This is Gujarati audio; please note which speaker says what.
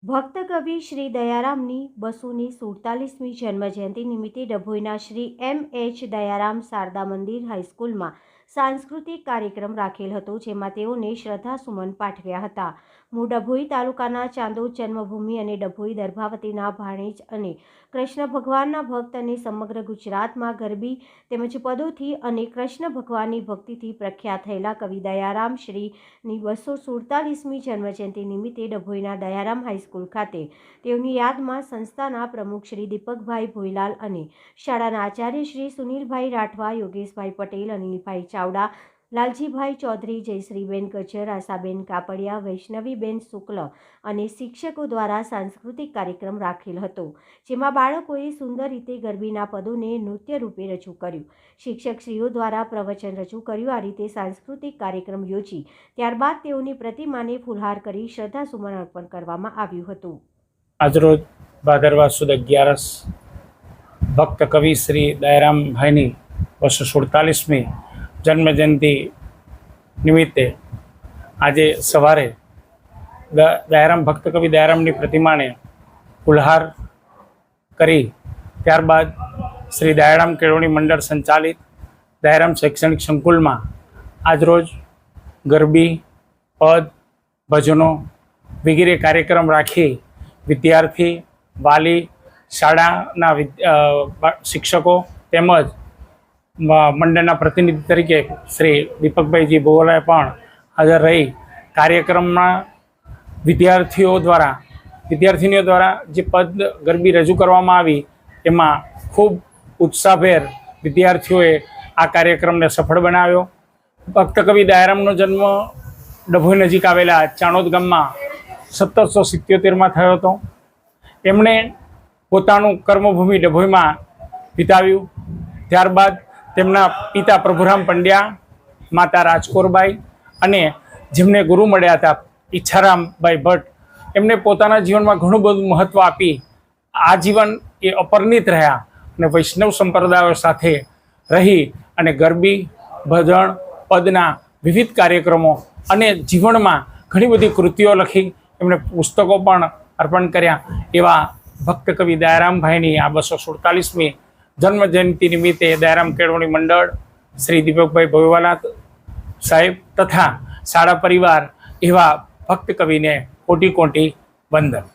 Speaker 1: ભક્ત કવિ શ્રી દયારામની 247મી જન્મજયંતિ નિમિત્તે ડભોઈના શ્રી M.H. દયારામ શારદા મંદિર હાઈસ્કૂલમાં સાંસ્કૃતિક કાર્યક્રમ રાખેલ હતો, જેમાં તેઓને શ્રદ્ધાસુમન પાઠવ્યા હતા. મૂળ ડભોઈ તાલુકાના ચાંદોદ જન્મભૂમિ અને ડભોઈ દર્ભાવતીના ભાણેજ અને કૃષ્ણ ભગવાનના ભક્ત અને સમગ્ર ગુજરાતમાં ગરબી તેમજ પદોથી અને કૃષ્ણ ભગવાનની ભક્તિથી પ્રખ્યાત થયેલા કવિ દયારામ શ્રીની 247મી જન્મજયંતિ નિમિત્તે ડભોઈના દયારામ હાઈસ્કૂલ ખાતે તેઓની યાદમાં સંસ્થાના પ્રમુખ શ્રી દીપકભાઈ ભોઈલાલ અને શાળાના આચાર્ય શ્રી સુનિલભાઈ રાઠવા, યોગેશભાઈ પટેલ, અનિલભાઈ ચાવડા, લાલજીભાઈ ચૌધરી, જયશ્રીબેન ગજ્જર, આશાબેન કાપડિયા, વૈષ્ણવીબેન શુક્લ અને શિક્ષકો દ્વારા સાંસ્કૃતિક કાર્યક્રમ રાખેલ હતો, જેમાં બાળકોએ સુંદર રીતે ગરબીના પદોને નૃત્ય રૂપે રજૂ કર્યું. શિક્ષકશ્રીઓ દ્વારા પ્રવચન રજૂ કર્યું. આ રીતે સાંસ્કૃતિક કાર્યક્રમ યોજી ત્યારબાદ તેઓની પ્રતિમાને ફૂલહાર કરી શ્રદ્ધાસુમન અર્પણ કરવામાં આવ્યું હતું.
Speaker 2: આજરોજ ભાદરવા સુદ 11 ભક્ત કવિ શ્રી દયારામભાઈની 247મી જન્મજયંતિ નિમિત્તે આજે સવારે દયારામ ભક્ત કવિ દયારામની પ્રતિમાને ફૂલહાર કરી ત્યારબાદ શ્રી દયારામ કેળવણી મંડળ સંચાલિત દયારામ શૈક્ષણિક સંકુલમાં આજરોજ ગરબી, પદ, ભજનો વગેરે કાર્યક્રમ રાખી વિદ્યાર્થી, વાલી, શાળાના શિક્ષકો તેમજ મંડળના પ્રતિનિધિ તરીકે શ્રી દીપકભાઈજી ભોવલાએ પણ હાજર રહી કાર્યક્રમમાં વિદ્યાર્થીનીઓ દ્વારા જે પદ ગરબી રજૂ કરવામાં આવી એમાં ખૂબ ઉત્સાહભેર વિદ્યાર્થીઓએ આ કાર્યક્રમને સફળ બનાવ્યો. ભક્ત કવિ દયારામનો જન્મ ડભોઈ નજીક આવેલા ચાણોદ ગામમાં 1777માં થયો હતો. એમણે પોતાનું કર્મભૂમિ ડભોઈમાં વિતાવ્યું. ત્યારબાદ તેમના પિતા પ્રભુરામ પંડ્યા, માતા રાજકોરબાઈ અને જેમને ગુરુ મળ્યા હતા ઈચ્છારામભાઈ ભટ્ટ, એમને પોતાના જીવનમાં ઘણું બધું મહત્ત્વ આપી આજીવન એ અપરિણિત રહ્યા અને વૈષ્ણવ સંપ્રદાયો સાથે રહી અને ગરબી, ભજન, પદના વિવિધ કાર્યક્રમો અને જીવનમાં ઘણી બધી કૃતિઓ લખી એમણે પુસ્તકો પણ અર્પણ કર્યા. એવા ભક્ત કવિ દયારામભાઈની આ 247મી જન્મજયંતિ નિમિત્તે દયારામ કેળવણી મંડળ, શ્રી દીપકભાઈ ભોઈવાલા સાહેબ તથા શાળા પરિવાર એવા ભક્ત કવિને કોટી કોટી વંદન.